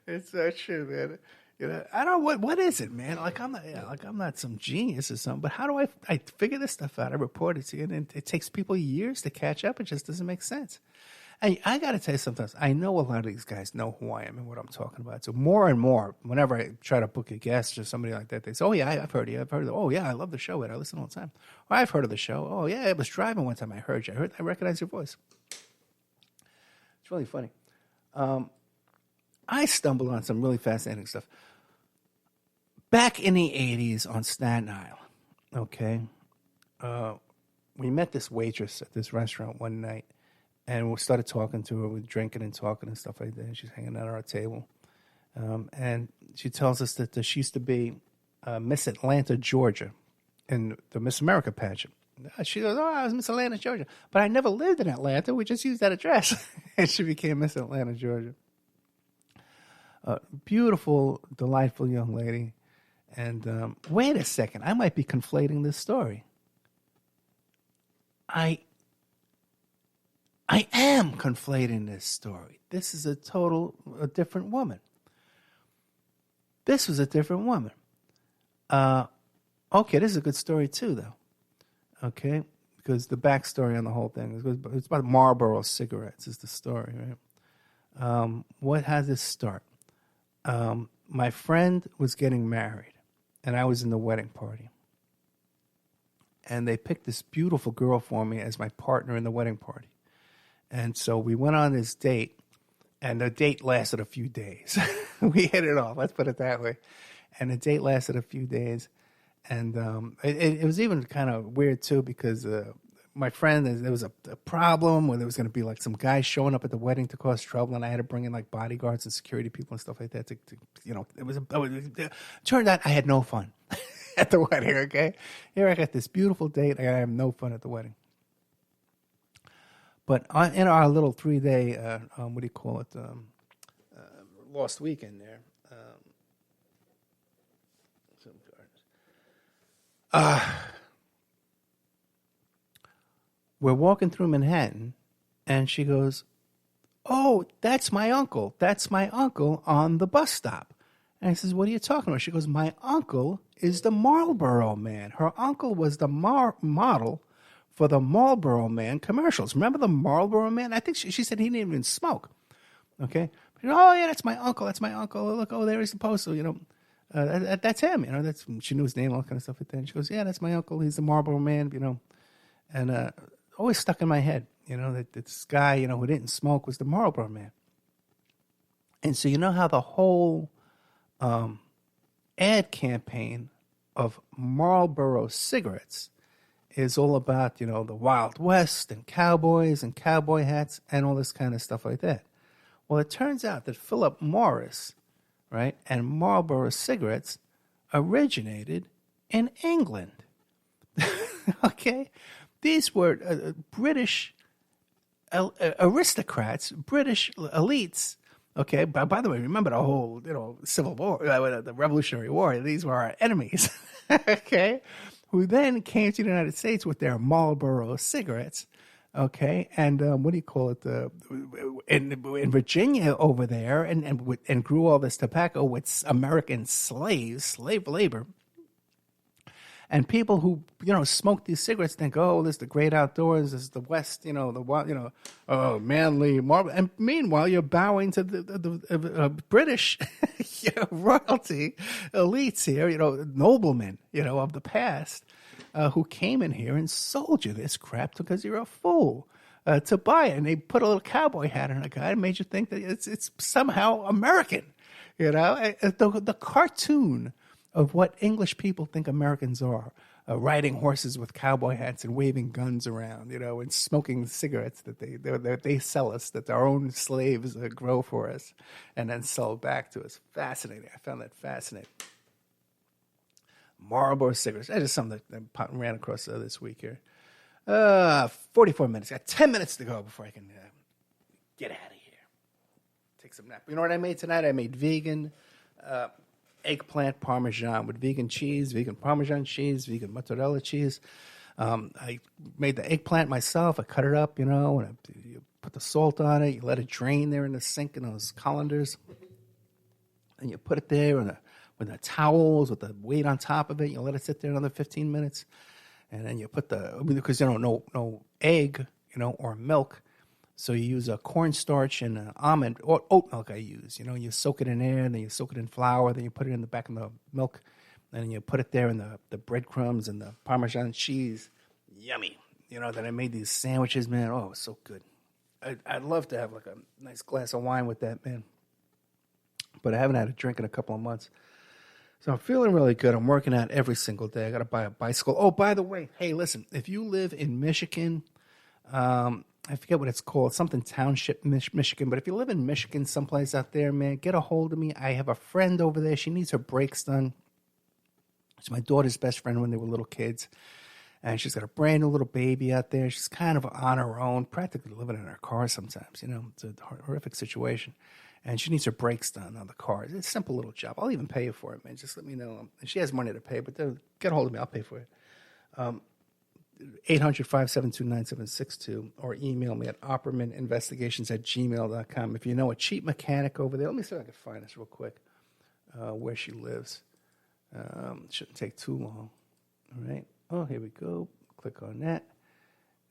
It's so true, man. You know, I don't know what is it, man. Like I'm not some genius or something. But how do I figure this stuff out? I report it to you, and it takes people years to catch up. It just doesn't make sense. And I got to tell you, sometimes I know a lot of these guys know who I am and what I'm talking about. So more and more, whenever I try to book a guest or somebody like that, they say, "Oh yeah, I've heard of you. I've heard of. Oh yeah, I love the show. I listen all the time. Or I've heard of the show. Oh yeah, I was driving one time. I heard you. I recognize your voice." It's really funny. I stumbled on some really fascinating stuff. Back in the 80s on Staten Island, okay, we met this waitress at this restaurant one night, and we started talking to her. We were drinking and talking and stuff like that, and she's hanging out at our table. And she tells us that she used to be Miss Atlanta, Georgia, in the Miss America pageant. She goes, "Oh, I was Miss Atlanta, Georgia. But I never lived in Atlanta. We just used that address." And she became Miss Atlanta, Georgia. Beautiful, delightful young lady. And wait a second. I might be conflating this story. I am conflating this story. This is a different woman. This was a different woman. Okay, this is a good story too, though. Okay, because the backstory on the whole thing it's about Marlboro cigarettes is the story, right? What had this start? My friend was getting married, and I was in the wedding party. And they picked this beautiful girl for me as my partner in the wedding party. And so we went on this date, and the date lasted a few days. We hit it off, let's put it that way. And the date lasted a few days. And it was even kind of weird, too, because my friend, there was a problem where there was going to be like some guy showing up at the wedding to cause trouble, and I had to bring in like bodyguards and security people and stuff like that. It turned out I had no fun at the wedding, okay? Here I got this beautiful date, and I have no fun at the wedding. But in our little 3-day, lost weekend there, we're walking through Manhattan, and she goes, "Oh, that's my uncle. That's my uncle on the bus stop." And I says, "What are you talking about?" She goes, "My uncle is the Marlboro Man." Her uncle was the model for the Marlboro Man commercials. Remember the Marlboro Man? I think she said he didn't even smoke. Okay? "Oh, yeah, that's my uncle. That's my uncle. Look, oh, there he's supposed to, that's him. She knew his name, all that kind of stuff like that." And she goes, "Yeah, that's my uncle. He's the Marlboro Man, And always stuck in my head, that this guy, who didn't smoke was the Marlboro Man. And so you know how the whole ad campaign of Marlboro cigarettes is all about, the Wild West and cowboys and cowboy hats and all this kind of stuff like that. Well, it turns out that Philip Morris, right, and Marlboro cigarettes originated in England. Okay? These were British aristocrats, British elites. Okay, by the way, remember the whole, Civil War, the Revolutionary War. These were our enemies. Okay, who then came to the United States with their Marlboro cigarettes. Okay, and in Virginia over there, and grew all this tobacco with American slave labor. And people who, smoke these cigarettes think, "Oh, this is the great outdoors, this is the West, manly Marlboro." And meanwhile, you're bowing to the British royalty elites here, noblemen, of the past, who came in here and sold you this crap because you're a fool to buy it. And they put a little cowboy hat on a guy and made you think that it's somehow American, The cartoon of what English people think Americans are, riding horses with cowboy hats and waving guns around, and smoking cigarettes that they sell us, that our own slaves grow for us and then sell back to us. Fascinating. I found that fascinating. Marlboro cigarettes. That's just something that ran across this week here. 44 minutes. Got 10 minutes to go before I can get out of here. Take some nap. You know what I made tonight? I made vegan eggplant parmesan with vegan cheese, vegan parmesan cheese, vegan mozzarella cheese. I made the eggplant myself. I cut it up, and you put the salt on it. You let it drain there in the sink in those colanders. And you put it there with the towels, with the weight on top of it. You let it sit there another 15 minutes. And then you put because no egg, or milk. So you use a cornstarch and almond or oat milk. I use, you soak it in there, and then you soak it in flour, then you put it in the back of the milk, and then you put it there in the breadcrumbs and the Parmesan cheese. Yummy. Then I made these sandwiches, man. Oh, it was so good. I'd love to have like a nice glass of wine with that, man. But I haven't had a drink in a couple of months. So I'm feeling really good. I'm working out every single day. I got to buy a bicycle. Oh, by the way, hey, listen, if you live in Michigan, I forget what it's called, something Township, Michigan. But if you live in Michigan, someplace out there, man, get a hold of me. I have a friend over there. She needs her brakes done. It's my daughter's best friend when they were little kids. And she's got a brand new little baby out there. She's kind of on her own, practically living in her car sometimes. It's a horrific situation. And she needs her brakes done on the car. It's a simple little job. I'll even pay you for it, man. Just let me know. And she has money to pay, but get a hold of me. I'll pay for it. 800-572-9762 or email me at oppermaninvestigations@gmail.com. If you know a cheap mechanic over there, let me see if I can find this real quick, where she lives. Shouldn't take too long. All right. Oh, here we go. Click on that.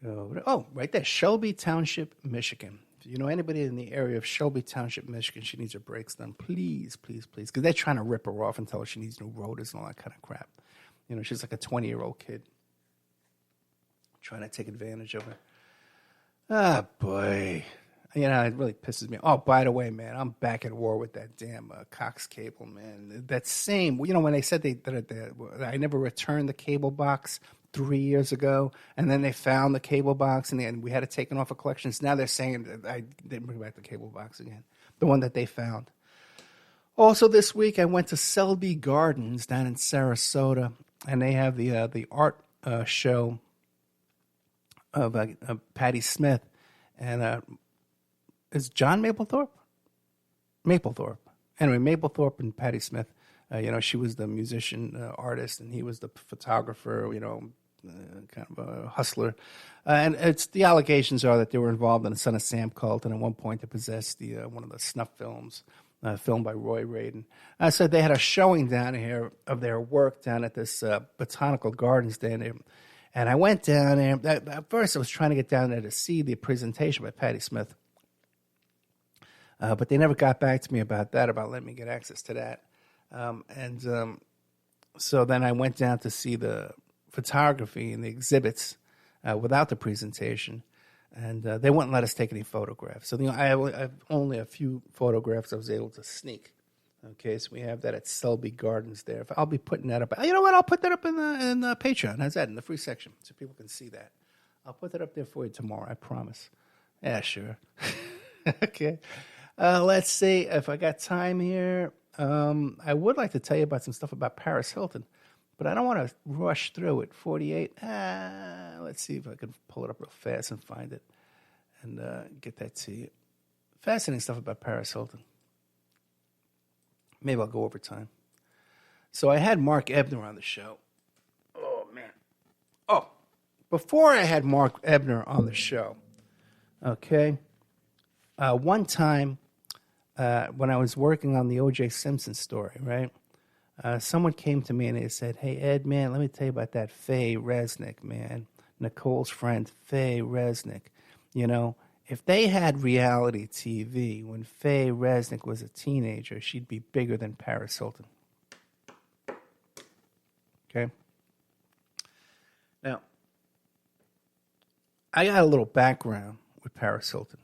Oh, right there. Shelby Township, Michigan. If you know anybody in the area of Shelby Township, Michigan, she needs her brakes done. Please, please, please. Because they're trying to rip her off and tell her she needs new rotors and all that kind of crap. She's like a 20-year-old kid trying to take advantage of her. Ah, boy. It really pisses me off. Oh, by the way, man, I'm back at war with that damn Cox cable, man. That same, when they said that I never returned the cable box 3 years ago, and then they found the cable box, and we had it taken off of collections. Now they're saying that I didn't bring back the cable box again, the one that they found. Also this week, I went to Selby Gardens down in Sarasota, and they have the art show of Patti Smith, and is John Mapplethorpe? Mapplethorpe. Anyway, Mapplethorpe and Patti Smith. She was the musician, artist, and he was the photographer. Kind of a hustler. And the allegations are that they were involved in the Son of Sam cult, and at one point they possessed one of the snuff films. Filmed by Roy Radin. So they had a showing down here of their work down at this botanical gardens down there. And I went down there. At first, I was trying to get down there to see the presentation by Patti Smith. But they never got back to me about that, about letting me get access to that. So then I went down to see the photography and the exhibits without the presentation. And they wouldn't let us take any photographs. So I have only a few photographs I was able to sneak. Okay, so we have that at Selby Gardens there. I'll be putting that up. You know what? I'll put that up in the Patreon. How's that? In the free section, so people can see that. I'll put that up there for you tomorrow. I promise. Yeah, sure. Okay. Let's see if I got time here. I would like to tell you about some stuff about Paris Hilton, but I don't want to rush through it. 48. Let's see if I can pull it up real fast and find it and get that to you. Fascinating stuff about Paris Hilton. Maybe I'll go over time. So I had Mark Ebner on the show. Oh, man. Oh, before I had Mark Ebner on the show, okay, one time when I was working on the O.J. Simpson story, right, someone came to me and they said, hey, Ed, man, let me tell you about that Faye Resnick, man, Nicole's friend, Faye Resnick. If they had reality TV when Faye Resnick was a teenager, she'd be bigger than Paris Hilton. Okay? Now, I got a little background with Paris Hilton.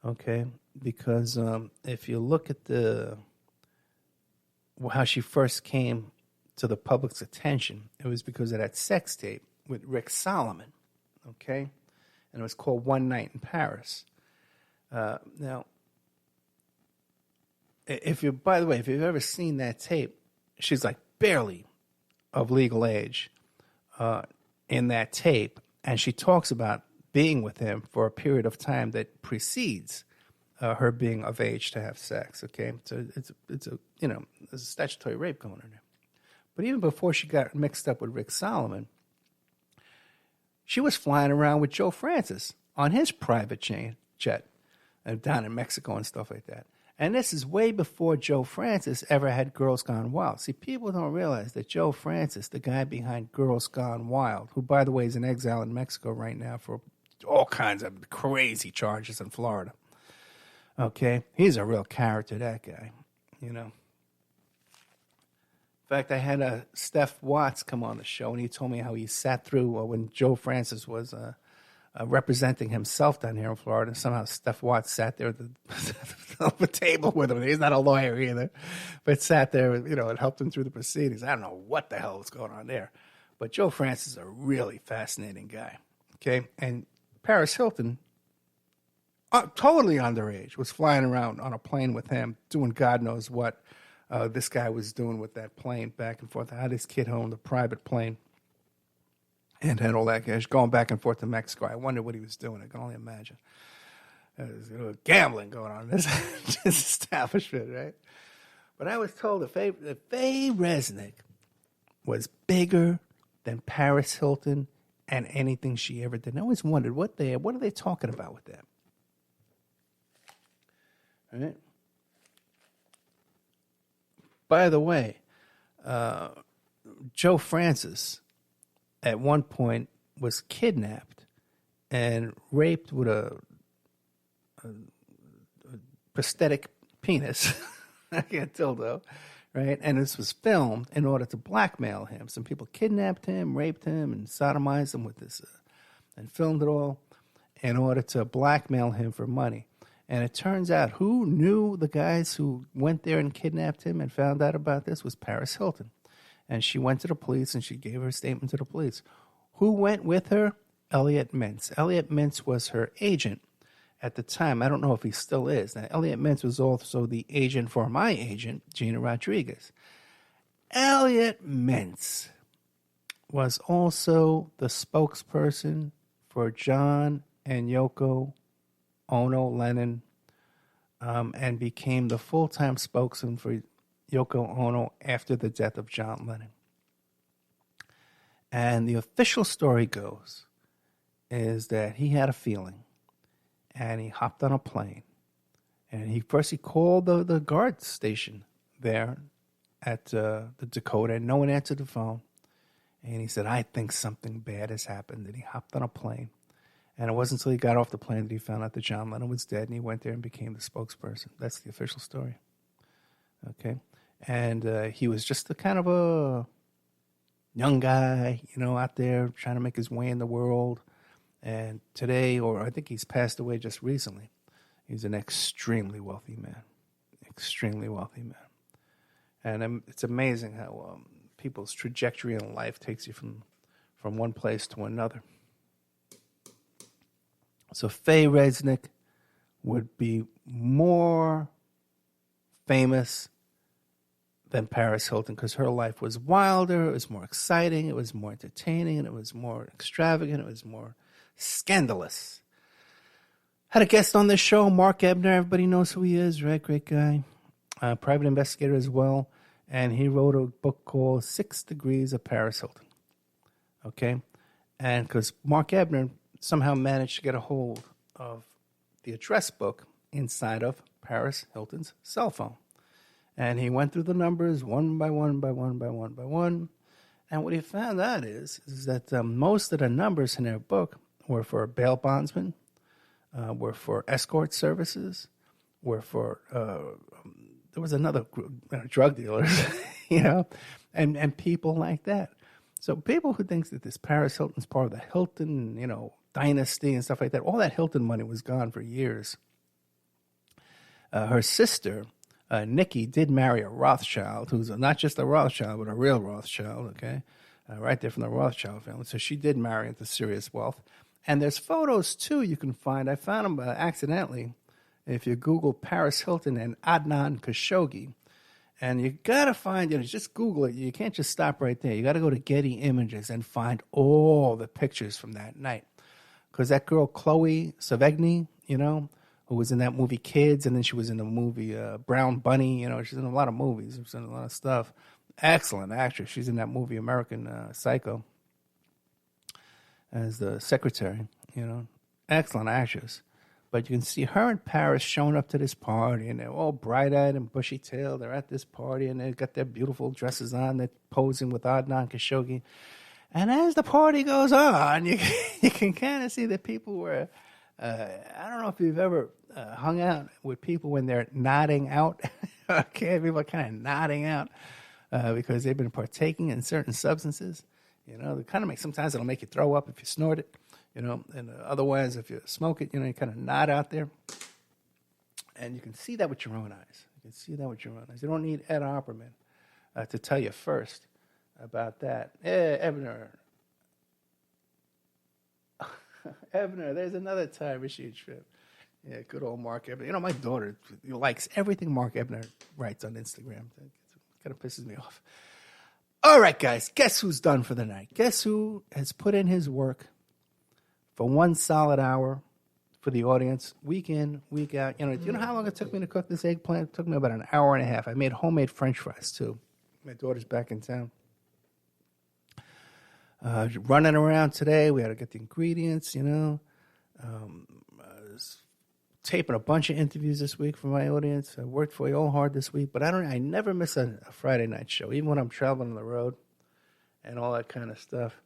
Okay? Because if you look at how she first came to the public's attention, it was because of that sex tape with Rick Solomon. Okay? And it was called One Night in Paris. Now, by the way, if you've ever seen that tape, she's like barely of legal age in that tape, and she talks about being with him for a period of time that precedes her being of age to have sex. Okay, so it's a there's a statutory rape going on there. But even before she got mixed up with Rick Solomon, She was flying around with Joe Francis on his private jet down in Mexico and stuff like that. And this is way before Joe Francis ever had Girls Gone Wild. See, people don't realize that Joe Francis, the guy behind Girls Gone Wild, who, by the way, is in exile in Mexico right now for all kinds of crazy charges in Florida. Okay? He's a real character, that guy, you know. In fact, I had Steph Watts come on the show, and he told me how he sat through when Joe Francis was representing himself down here in Florida. Somehow Steph Watts sat there at the table with him. He's not a lawyer either, but sat there, you know, and helped him through the proceedings. I don't know what the hell was going on there. But Joe Francis is a really fascinating guy, okay? And Paris Hilton, totally underage, was flying around on a plane with him, doing God knows what this guy was doing with that plane back and forth. I had this kid home, the private plane, and had all that cash going back and forth to Mexico. I wonder what he was doing. I can only imagine. There was gambling going on in this establishment, right? But I was told that Faye Resnick was bigger than Paris Hilton and anything she ever did. And I always wondered what are they talking about with that? All right. By the way, Joe Francis at one point was kidnapped and raped with a prosthetic penis, like a dildo, right? And this was filmed in order to blackmail him. Some people kidnapped him, raped him, and sodomized him with this, and filmed it all in order to blackmail him for money. And it turns out who knew the guys who went there and kidnapped him and found out about this was Paris Hilton. And she went to the police and she gave her statement to the police. Who went with her? Elliot Mintz. Elliot Mintz was her agent at the time. I don't know if he still is. Now, Elliot Mintz was also the agent for my agent, Gina Rodriguez. Elliot Mintz was also the spokesperson for John and Yoko Ono Lennon, and became the full-time spokesman for Yoko Ono after the death of John Lennon. And the official story goes is that he had a feeling, and he hopped on a plane, and he called the guard station there at the Dakota, and no one answered the phone. And he said, I think something bad has happened. And he hopped on a plane. And it wasn't until he got off the plane that he found out that John Lennon was dead, and he went there and became the spokesperson. That's the official story. Okay? And he was just a kind of a young guy, you know, out there trying to make his way in the world. And today, or I think he's passed away just recently, he's an extremely wealthy man. Extremely wealthy man. And it's amazing how people's trajectory in life takes you from one place to another. So Faye Resnick would be more famous than Paris Hilton because her life was wilder, it was more exciting, it was more entertaining, and it was more extravagant, it was more scandalous. Had a guest on this show, Mark Ebner. Everybody knows who he is, right? Great guy. Private investigator as well. And he wrote a book called 6 Degrees of Paris Hilton. Okay? And because Mark Ebner somehow managed to get a hold of the address book inside of Paris Hilton's cell phone. And he went through the numbers one by one by one by one by one. And what he found out is that most of the numbers in their book were for bail bondsmen, were for escort services, were for, there was another group, drug dealers, you know, and people like that. So people who think that this Paris Hilton's part of the Hilton, you know, dynasty and stuff like that, all that Hilton money was gone for years. Her sister, Nikki, did marry a Rothschild, who's not just a Rothschild, but a real Rothschild, okay? Right there from the Rothschild family. So she did marry into serious wealth. And there's photos, too, you can find. I found them accidentally. If you Google Paris Hilton and Adnan Khashoggi, and you got to find, you know, just Google it. You can't just stop right there. You got to go to Getty Images and find all the pictures from that night. Because that girl, Chloe Sevigny, you know, who was in that movie Kids, and then she was in the movie Brown Bunny, you know, she's in a lot of movies. She's in a lot of stuff. Excellent actress. She's in that movie American Psycho. as the secretary, excellent actress. But you can see her and Paris showing up to this party, and they're all bright-eyed and bushy-tailed. They're at this party, and they've got their beautiful dresses on. They're posing with Adnan Khashoggi. And as the party goes on, you can kind of see that people were, I don't know if you've ever hung out with people when they're nodding out. Okay, people are kind of nodding out because they've been partaking in certain substances. They kind of sometimes it'll make you throw up if you snort it. And otherwise, if you smoke it, you kind of nod out there. And you can see that with your own eyes. You don't need Ed Opperman to tell you first about that. Ebner, there's another time machine trip. Yeah, good old Mark Ebner. My daughter likes everything Mark Ebner writes on Instagram. It kind of pisses me off. All right, guys, guess who's done for the night? Guess who has put in his work for 1 solid hour for the audience, week in, week out. Do you know how long it took me to cook this eggplant? It took me about an hour and a half. I made homemade French fries, too. My daughter's back in town. Running around today. We had to get the ingredients, taping a bunch of interviews this week for my audience. I worked for you all hard this week, but I never miss a Friday night show, even when I'm traveling on the road and all that kind of stuff.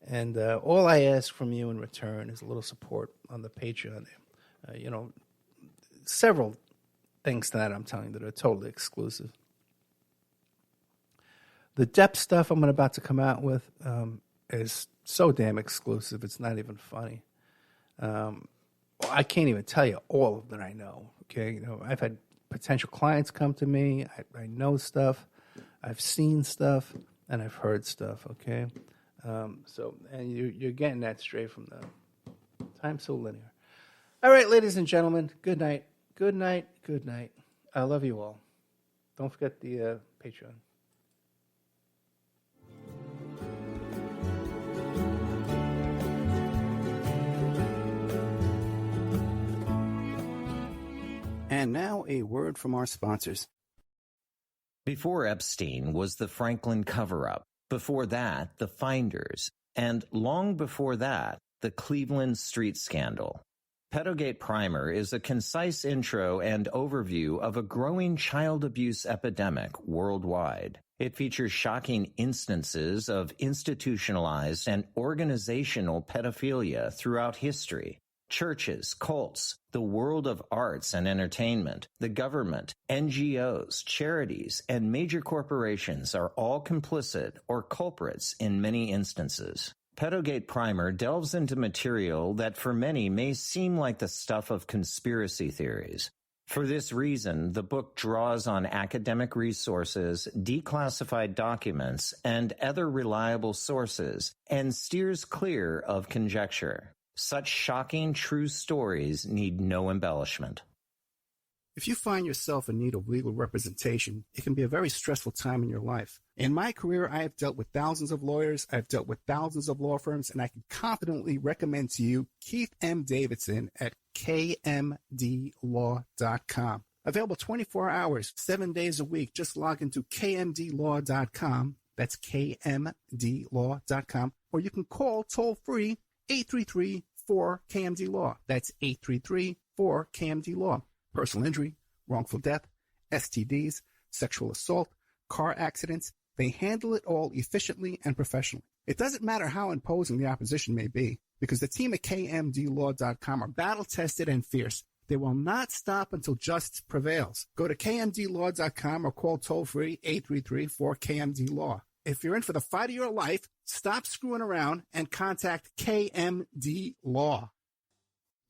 And all I ask from you in return is a little support on the Patreon. Several things that I'm telling you that are totally exclusive. The depth stuff I'm about to come out with is so damn exclusive, it's not even funny. I can't even tell you all that I know, okay? I've had potential clients come to me. I know stuff. I've seen stuff, and I've heard stuff, okay? And you're getting that straight from the Time's so linear. All right, ladies and gentlemen, good night. Good night. Good night. I love you all. Don't forget the Patreon. And now a word from our sponsors. Before Epstein was the Franklin cover-up. Before that, the Finders. And long before that, the Cleveland Street Scandal. Pedogate Primer is a concise intro and overview of a growing child abuse epidemic worldwide. It features shocking instances of institutionalized and organizational pedophilia throughout history. Churches, cults, the world of arts and entertainment, the government, NGOs, charities, and major corporations are all complicit or culprits in many instances. Pedogate Primer delves into material that for many may seem like the stuff of conspiracy theories. For this reason, the book draws on academic resources, declassified documents, and other reliable sources, and steers clear of conjecture. Such shocking, true stories need no embellishment. If you find yourself in need of legal representation, it can be a very stressful time in your life. In my career, I have dealt with thousands of lawyers, I've dealt with thousands of law firms, and I can confidently recommend to you Keith M. Davidson at kmdlaw.com. Available 24 hours, 7 days a week. Just log into kmdlaw.com. That's kmdlaw.com. Or you can call toll-free 833-4KMD Law. That's 833-4KMD Law. Personal injury, wrongful death, STDs, sexual assault, car accidents. They handle it all efficiently and professionally. It doesn't matter how imposing the opposition may be, because the team at KMDlaw.com are battle-tested and fierce. They will not stop until justice prevails. Go to KMDlaw.com or call toll-free 833-4KMD Law. If you're in for the fight of your life, stop screwing around and contact KMD Law.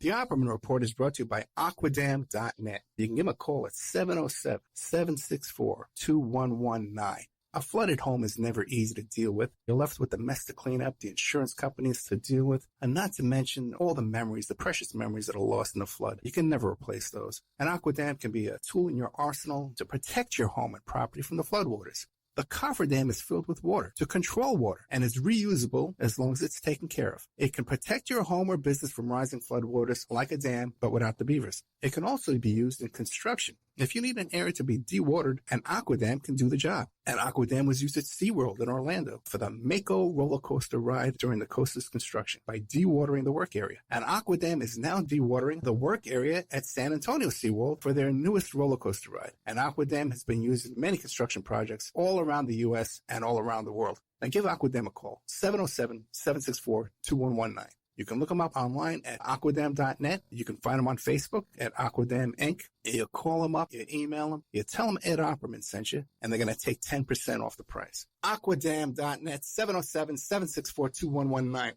The Opperman Report is brought to you by Aquadam.net. You can give them a call at 707-764-2119. A flooded home is never easy to deal with. You're left with the mess to clean up, the insurance companies to deal with, and not to mention all the memories, the precious memories that are lost in the flood. You can never replace those. And Aquadam can be a tool in your arsenal to protect your home and property from the floodwaters. The cofferdam is filled with water to control water and is reusable as long as it's taken care of. It can protect your home or business from rising floodwaters like a dam, but without the beavers. It can also be used in construction. If you need an area to be dewatered, an Aquadam can do the job. An Aquadam was used at SeaWorld in Orlando for the Mako roller coaster ride during the coaster's construction by dewatering the work area. An Aquadam is now dewatering the work area at San Antonio SeaWorld for their newest roller coaster ride. An Aquadam has been used in many construction projects all around the U.S. and all around the world. Now give Aquadam a call, 707-764-2119. You can look them up online at aquadam.net. You can find them on Facebook at Aquadam Inc. You call them up, you email them, you tell them Ed Opperman sent you, and they're going to take 10% off the price. Aquadam.net, 707-764-2119.